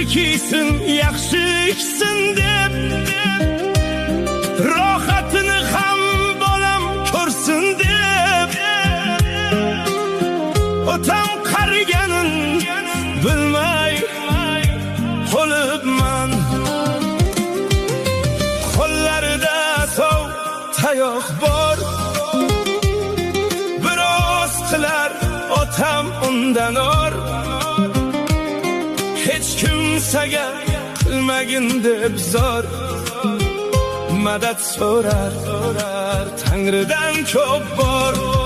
yaxshi kiysin, yaxshi ichsin deb, rohatini ham bolam ko'rsin deb, otam qariganin bilmay qolibman. Qo'llarida sov tayoq bor, biroz qilar otam undan or. Hech kimsaga qilmagin deb zor, madad so'rar Tangridan ko'p bor.